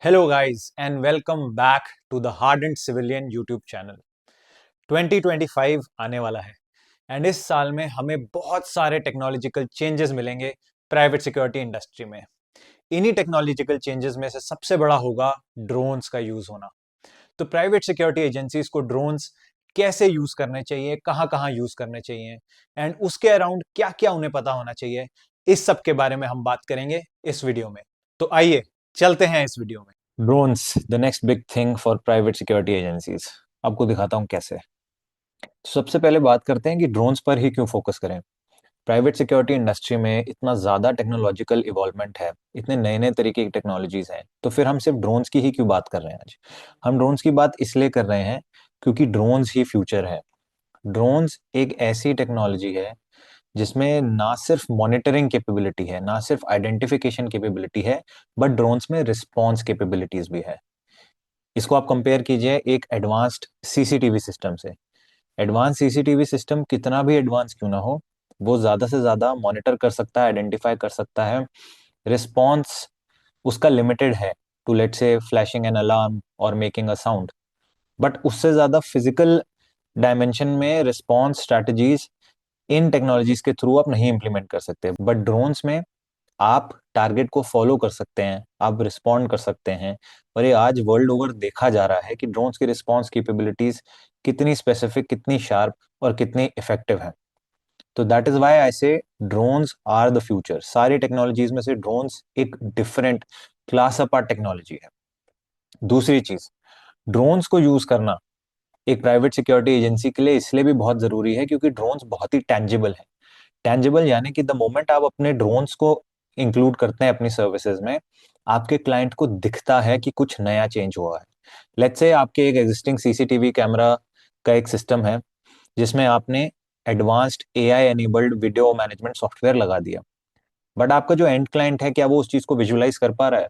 Hello guys and welcome back to the hardened civilian YouTube channel. 2025 आने वाला है and इस साल में हमें बहुत सारे टेक्नोलॉजिकल चेंजेस मिलेंगे प्राइवेट सिक्योरिटी इंडस्ट्री में। इन्हीं टेक्नोलॉजिकल चेंजेस में से सबसे बड़ा होगा ड्रोन्स का यूज होना। तो प्राइवेट सिक्योरिटी एजेंसीज को ड्रोन्स कैसे यूज करने चाहिए, कहाँ कहाँ यूज करने चाहिए एंड उसके अराउंड क्या क्या उन्हें पता होना चाहिए, इस सब के बारे में हम बात करेंगे इस वीडियो में। तो आइए चलते हैं इस वीडियो में। Drones the next big thing for private security agencies. आपको दिखाता हूं कैसे। तो सबसे पहले बात करते हैं कि ड्रोन्स पर ही क्यों फोकस करें। प्राइवेट सिक्योरिटी इंडस्ट्री में इतना ज्यादा टेक्नोलॉजिकल इवॉल्वमेंट है, इतने नए नए तरीके की टेक्नोलॉजीज हैं, तो फिर हम सिर्फ ड्रोन्स की ही क्यों बात कर रहे हैं आज। हम ड्रोन्स की बात इसलिए कर रहे हैं क्योंकि ड्रोन्स ही फ्यूचर है। ड्रोन्स एक ऐसी टेक्नोलॉजी है जिसमें ना सिर्फ मॉनिटरिंग कैपेबिलिटी है, ना सिर्फ आइडेंटिफिकेशन कैपेबिलिटी है, बट ड्रोन्स में रिस्पॉन्स कैपेबिलिटीज भी है। इसको आप कंपेयर कीजिए एक एडवांस्ड सीसीटीवी सिस्टम से। एडवांस सीसीटीवी सिस्टम कितना भी एडवांस क्यों ना हो, वो ज्यादा से ज्यादा मॉनिटर कर सकता है, आइडेंटिफाई कर सकता है। रिस्पॉन्स उसका लिमिटेड है टू लेट से फ्लैशिंग एन अलार्म और मेकिंग अ साउंड। बट उससे ज्यादा फिजिकल डायमेंशन में रिस्पॉन्स स्ट्रेटजीज इन टेक्नोलॉजीज के थ्रू आप नहीं इंप्लीमेंट कर सकते। बट ड्रोन्स में आप टारगेट को फॉलो कर सकते हैं, आप रिस्पॉन्ड कर सकते हैं। और ये आज वर्ल्ड ओवर देखा जा रहा है कि ड्रोन्स की रिस्पॉन्स कैपेबिलिटीज कितनी स्पेसिफिक, कितनी शार्प और कितनी इफेक्टिव है। तो दैट इज व्हाई आई से ड्रोन्स आर द फ्यूचर। सारी टेक्नोलॉजीज में से ड्रोन्स एक डिफरेंट क्लास अपार्ट टेक्नोलॉजी है। दूसरी चीज, ड्रोन्स को यूज करना एक प्राइवेट सिक्योरिटी एजेंसी के लिए इसलिए भी बहुत जरूरी है क्योंकि ड्रोन्स बहुत ही टेंजिबल है। टेंजिबल यानी कि द मोमेंट आप अपने ड्रोन्स को इंक्लूड करते हैं अपनी सर्विसेज में, आपके क्लाइंट को दिखता है कि कुछ नया चेंज हुआ है। लेट्स से आपके एक एग्जिस्टिंग सीसीटीवी कैमरा का एक सिस्टम है जिसमें आपने advanced AI enabled video management software लगा दिया। बट आपका जो एंड क्लाइंट है, क्या वो उस चीज को विजुअलाइज कर पा रहा है?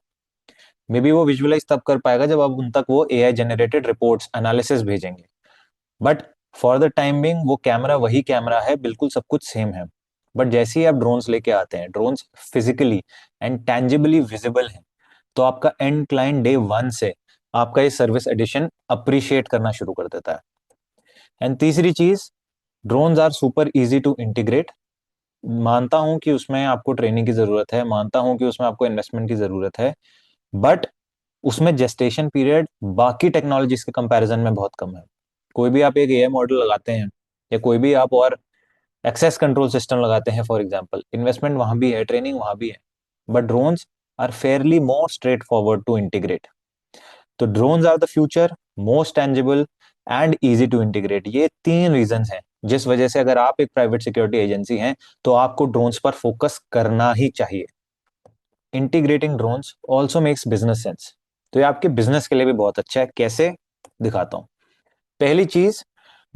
मे बी वो विजुअलाइज तब कर पाएगा जब आप उन तक वो एआई जनरेटेड रिपोर्ट्स एनालिसिस भेजेंगे। But for the time being वो कैमरा वही कैमरा है, बिल्कुल सब कुछ सेम है। बट जैसे ही आप ड्रोन्स लेके आते हैं, drones physically and tangibly visible हैं, तो आपका एंड क्लाइंट डे वन से आपका ये सर्विस एडिशन अप्रिशिएट करना शुरू कर देता है। एंड तीसरी चीज, drones are super easy to integrate. मानता हूं कि उसमें आपको ट्रेनिंग की जरूरत है, मानता हूं कि उसमें आपको इन्वेस्टमेंट की जरूरत है, बट उसमें जेस्टेशन पीरियड बाकी टेक्नोलॉजीज के कंपैरिजन में बहुत कम है। कोई भी आप एक एआई मॉडल लगाते हैं या कोई भी आप और एक्सेस कंट्रोल सिस्टम लगाते हैं फॉर एग्जांपल, इन्वेस्टमेंट वहां भी है, ट्रेनिंग वहां भी है, but drones are fairly more straightforward to integrate. तो drones are the future, most tangible and easy to integrate. ये तीन रीजन हैं जिस वजह से अगर आप एक प्राइवेट सिक्योरिटी एजेंसी हैं तो आपको ड्रोन्स पर फोकस करना ही चाहिए। Integrating drones also makes business sense. तो ये आपके बिजनेस के लिए भी बहुत अच्छा है। कैसे, दिखाता हूं। पहली चीज,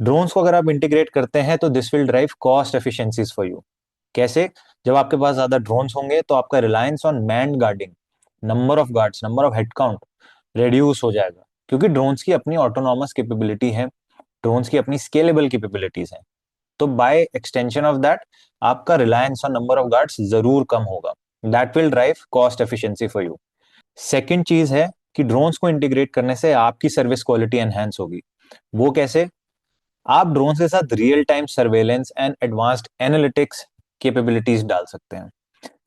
ड्रोन्स को अगर आप इंटीग्रेट करते हैं तो this will drive cost efficiencies for you. कैसे? जब आपके पास ज्यादा ड्रोन्स होंगे तो आपका reliance on man guarding, number of guards, number of head count reduce हो जाएगा, क्योंकि ड्रोन्स की अपनी ऑटोनॉमस कैपेबिलिटी है, ड्रोन्स की अपनी स्केलेबल कैपेबिलिटीज हैं। तो बाय एक्सटेंशन ऑफ दैट आपका reliance on number of guards जरूर कम होगा। That will drive cost efficiency for you. Second चीज है कि ड्रोन्स को इंटीग्रेट करने से आपकी सर्विस क्वालिटी एनहेंस होगी। वो कैसे? आप ड्रोन के साथ real time surveillance and advanced analytics capabilities डाल सकते हैं।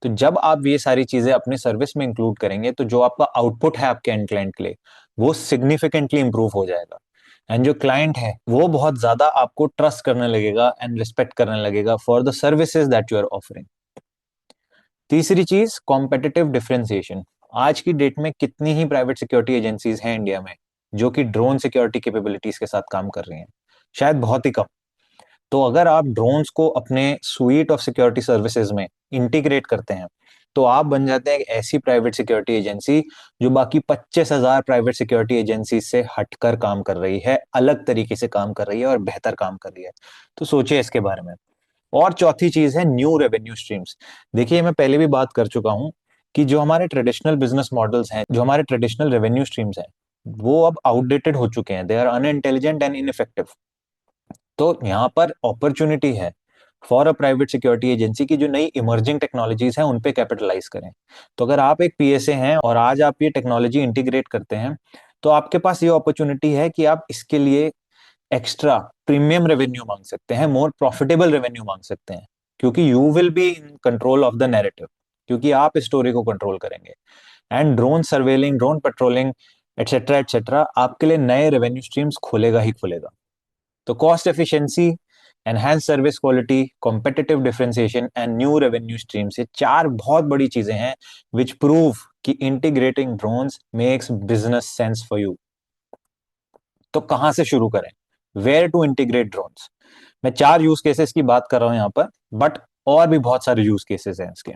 तो जब आप ये सारी चीजें अपनी सर्विस में इंक्लूड करेंगे तो जो आपका आउटपुट है आपके एंड क्लाइंट के लिए, वो सिग्निफिकेंटली इंप्रूव हो जाएगा। एंड जो क्लाइंट है वो बहुत ज्यादा आपको ट्रस्ट करने लगेगा एंड रिस्पेक्ट करने लगेगा for the services that you are offering. तीसरी चीज, कॉम्पिटिटिव डिफरेंशिएशन। आज की डेट में कितनी ही प्राइवेट सिक्योरिटी एजेंसीज हैं इंडिया में जो कि ड्रोन सिक्योरिटी कैपेबिलिटीज के साथ काम कर रही हैं? शायद बहुत ही कम। तो अगर आप ड्रोन्स को अपने सुइट ऑफ सिक्योरिटी सर्विसेज में इंटीग्रेट करते हैं तो आप बन जाते हैं एक ऐसी प्राइवेट सिक्योरिटी एजेंसी जो बाकी 25,000 प्राइवेट सिक्योरिटी एजेंसी से हटकर काम कर रही है, अलग तरीके से काम कर रही है और बेहतर काम कर रही है। तो सोचिए इसके बारे में। और चौथी चीज है न्यू रेवेन्यू स्ट्रीम्स। देखिए, मैं पहले भी बात कर चुका हूं कि जो हमारे ट्रेडिशनल बिजनेस मॉडल्स हैं, जो हमारे ट्रेडिशनल रेवेन्यू स्ट्रीम्स हैं, वो अब आउटडेटेड हो चुके हैं, they are unintelligent and ineffective. तो यहाँ पर अपॉर्चुनिटी है for a private security agency की जो नई इमर्जिंग टेक्नोलॉजीज हैं उन पे कैपिटलाइज करें। तो अगर आप एक पीएसए हैं और आज आप ये टेक्नोलॉजी इंटीग्रेट करते हैं, तो आपके पास ये अपॉर्चुनिटी है कि आप इसके लिए एक्स्ट्रा प्रीमियम रेवेन्यू मांग सकते हैं, मोर प्रॉफिटेबल रेवेन्यू मांग सकते हैं, क्योंकि you will be in control of the narrative, क्योंकि आप स्टोरी को कंट्रोल करेंगे। And drone surveilling, drone patrolling, etcetera etcetera आपके लिए नए रेवेन्यू स्ट्रीम्स खोलेगा ही खोलेगा। तो cost efficiency, enhance service quality, competitive differentiation and new revenue stream से चार बहुत बड़ी चीजें हैं विच प्रूव कि integrating drones makes business sense for you. तो कहां से शुरू करें, वेयर टू इंटीग्रेट ड्रोन्स? मैं चार यूज केसेस की बात कर रहा हूं यहां पर, बट और भी बहुत सारे यूज केसेस हैं इसके।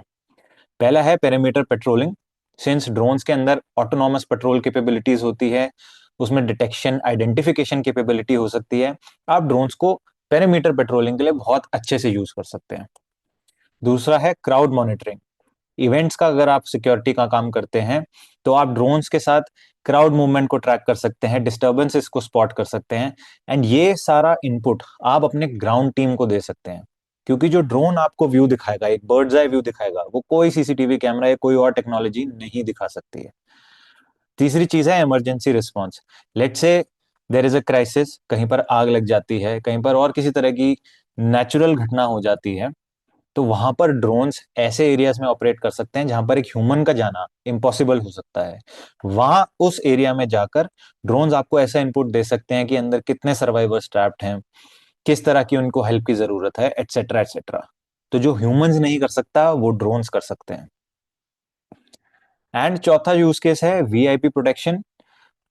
पहला है पेरीमीटर पेट्रोलिंग। सिंस ड्रोन्स के अंदर ऑटोनॉमस पेट्रोल कैपेबिलिटीज होती है, उसमें डिटेक्शन आइडेंटिफिकेशन कैपेबिलिटी हो सकती है, आप ड्रोन्स को पेरीमीटर पेट्रोलिंग के लिए बहुत अच्छे से यूज कर सकते हैं। दूसरा है क्राउड मॉनिटरिंग। इवेंट्स का अगर आप सिक्योरिटी का काम करते हैं, तो आप ड्रोन्स के साथ क्राउड मूवमेंट को ट्रैक कर सकते हैं, डिस्टर्बेंसेस को स्पॉट कर सकते हैं, एंड ये सारा इनपुट आप अपने ग्राउंड टीम को दे सकते हैं। क्योंकि जो ड्रोन आपको व्यू दिखाएगा, एक बर्ड्स आई व्यू दिखाएगा, वो कोई सीसीटीवी कैमरा या कोई और टेक्नोलॉजी नहीं दिखा सकती है। तीसरी चीज है emergency response. Let's say there is a crisis, कहीं पर आग लग जाती है, कहीं पर और किसी तरह की नेचुरल घटना हो जाती है, तो वहां पर ड्रोन्स ऐसे एरियाज में ऑपरेट कर सकते हैं जहां पर एक ह्यूमन का जाना इम्पॉसिबल हो सकता है। वहां उस एरिया में जाकर ड्रोन्स आपको ऐसा इनपुट दे सकते हैं कि अंदर कितने सर्वाइवर्स ट्रैप्ड हैं, किस तरह की उनको हेल्प की जरूरत है, एटसेट्रा एटसेट्रा। तो जो ह्यूमंस नहीं कर सकता वो ड्रोन्स कर सकते हैं। एंड चौथा यूज केस है वीआईपी प्रोटेक्शन।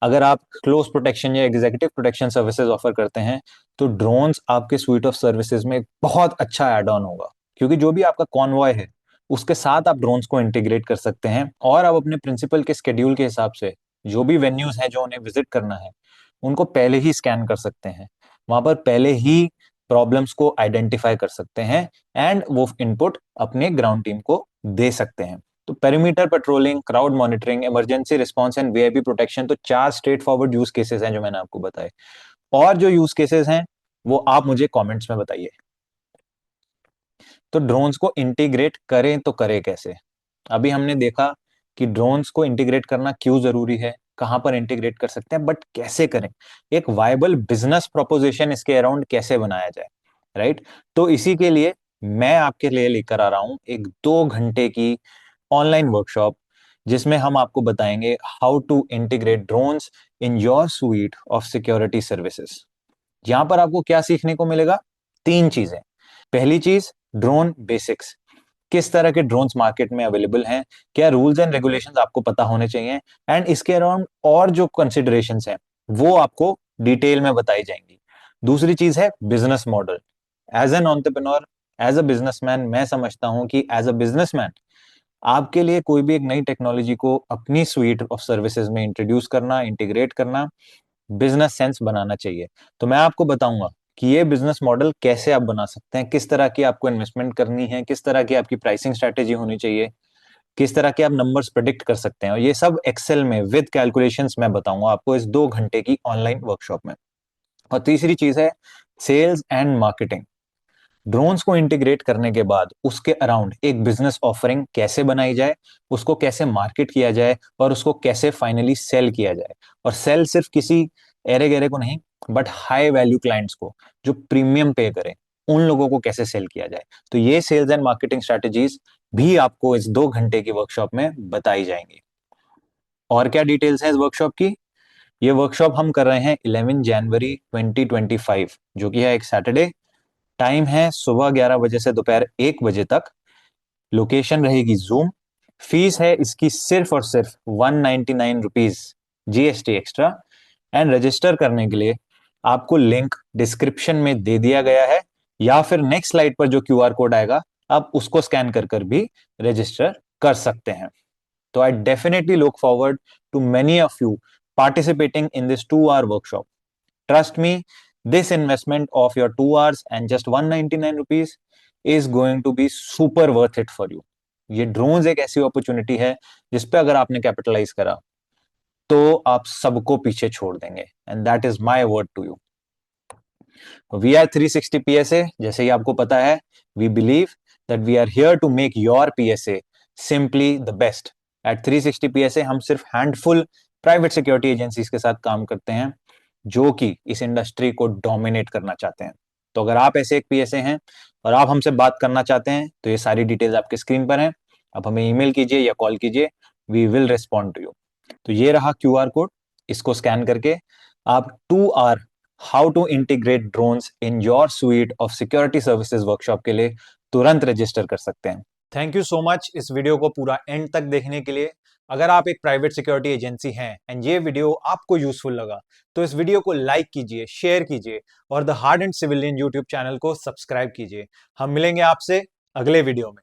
अगर आप क्लोज प्रोटेक्शन या एग्जीक्यूटिव प्रोटेक्शन सर्विसेज ऑफर करते हैं, तो ड्रोन्स आपके स्वीट ऑफ सर्विसेज में एक बहुत अच्छा एड ऑन होगा, क्योंकि जो भी आपका कॉन्वॉय है उसके साथ आप ड्रोन्स को इंटीग्रेट कर सकते हैं, और आप अपने प्रिंसिपल के स्केड्यूल के हिसाब से जो भी वेन्यूज हैं जो उन्हें विजिट करना है, उनको पहले ही स्कैन कर सकते हैं, वहां पर पहले ही प्रॉब्लम्स को आइडेंटिफाई कर सकते हैं, एंड वो इनपुट अपने ग्राउंड टीम को दे सकते हैं। तो perimeter patrolling, crowd monitoring, emergency response and VIP protection, तो चार स्ट्रेट फॉरवर्ड यूज केसेस हैं जो मैंने आपको बताए। और जो यूज केसेस हैं वो आप मुझे कमेंट्स में बताइए। तो ड्रोन्स को इंटीग्रेट करें तो करें कैसे? अभी हमने देखा कि ड्रोन्स को इंटीग्रेट करना क्यों जरूरी है, कहां पर इंटीग्रेट कर सकते हैं, बट कैसे करें, एक वायबल बिजनेस प्रोपोजिशन इसके अराउंड कैसे बनाया जाए, राइट? तो इसी के लिए मैं आपके लिए लेकर आ रहा हूं एक 2 घंटे की ऑनलाइन वर्कशॉप, जिसमें हम आपको बताएंगे how to integrate drones in your suite of security services. यहां पर आपको क्या सीखने को मिलेगा? तीन चीजें। पहली चीज, ड्रोन बेसिक्स। किस तरह के ड्रोन्स मार्केट में अवेलेबल हैं, क्या रूल्स एंड रेगुलेशंस आपको पता होने चाहिए, एंड इसके अराउंड और जो कंसिडरेशंस हैं वो आपको डिटेल में बताई जाएंगी। दूसरी चीज है business model. As an entrepreneur, as a businessman, मैं समझता हूं कि एज अ बिजनेसमैन आपके लिए कोई भी एक नई टेक्नोलॉजी को अपनी स्वीट ऑफ सर्विसेज में इंट्रोड्यूस करना, इंटीग्रेट करना, बिजनेस सेंस बनाना चाहिए। तो मैं आपको बताऊंगा कि ये बिजनेस मॉडल कैसे आप बना सकते हैं, किस तरह की आपको इन्वेस्टमेंट करनी है, किस तरह की आपकी प्राइसिंग स्ट्रेटेजी होनी चाहिए, किस तरह के आप नंबर्स प्रेडिक्ट कर सकते हैं, और ये सब एक्सेल में विद कैलकुलेशंस मैं बताऊंगा आपको इस 2 घंटे की ऑनलाइन वर्कशॉप में। और तीसरी चीज है सेल्स एंड मार्केटिंग। ड्रोन्स को इंटीग्रेट करने के बाद उसके अराउंड एक बिजनेस ऑफरिंग कैसे बनाई जाए, उसको कैसे मार्केट किया जाए, और उसको कैसे फाइनली सेल किया जाए। और सेल सिर्फ किसी एरे गेरे को नहीं, बट हाई वैल्यू क्लाइंट्स को जो प्रीमियम पे करें, उन लोगों को कैसे सेल किया जाए। तो ये सेल्स एंड मार्केटिंग स्ट्रेटेजीज भी आपको इस 2 घंटे की वर्कशॉप में बताई जाएंगी। और क्या डिटेल्स है इस वर्कशॉप की? ये वर्कशॉप हम कर रहे हैं 11 जनवरी 2025, जो कि है एक सैटरडे। टाइम है सुबह 11 बजे से दोपहर 1 बजे तक। लोकेशन रहेगी जूम। फीस है इसकी सिर्फ और सिर्फ 199 rupees, GST extra. And register करने के लिए आपको लिंक डिस्क्रिप्शन में दे दिया गया है, या फिर नेक्स्ट स्लाइड पर जो क्यूआर कोड आएगा आप उसको स्कैन कर भी रजिस्टर कर सकते हैं। तो I definitely look forward to many of you participating in this 2 hour workshop. Trust me, this investment of your 2 hours and just 199 rupees is going to be super worth it for you. ये drones एक ऐसी opportunity है जिस पे अगर आपने capitalise करा तो आप सबको पीछे छोड़ देंगे, and that is my word to you. We are 360 PSA, जैसे ही आपको पता है, we believe that we are here to make your PSA simply the best. At 360 PSA हम सिर्फ हैंडफुल प्राइवेट सिक्योरिटी एजेंसीज के साथ काम करते हैं जो कि इस इंडस्ट्री को डोमिनेट करना चाहते हैं। तो अगर आप ऐसे एक PSA हैं और आप हमसे बात करना चाहते हैं तो ये सारी डिटेल्स आपके स्क्रीन पर हैं। आप हमें ईमेल कीजिए या कॉल कीजिए, we will respond to you. तो ये रहा QR कोड, इसको स्कैन करके आप 2 hour how to integrate drones in your suite of security services workshop के लिए तुरंत रजिस्टर कर सकते हैं। थैंक यू सो मच इस वीडियो को पूरा एंड तक देखने के लिए। अगर आप एक प्राइवेट सिक्योरिटी एजेंसी हैं एंड ये वीडियो आपको यूजफुल लगा तो इस वीडियो को लाइक कीजिए, शेयर कीजिए और the hard and civilian YouTube channel को सब्सक्राइब कीजिए। हम मिलेंगे आपसे अगले वीडियो में।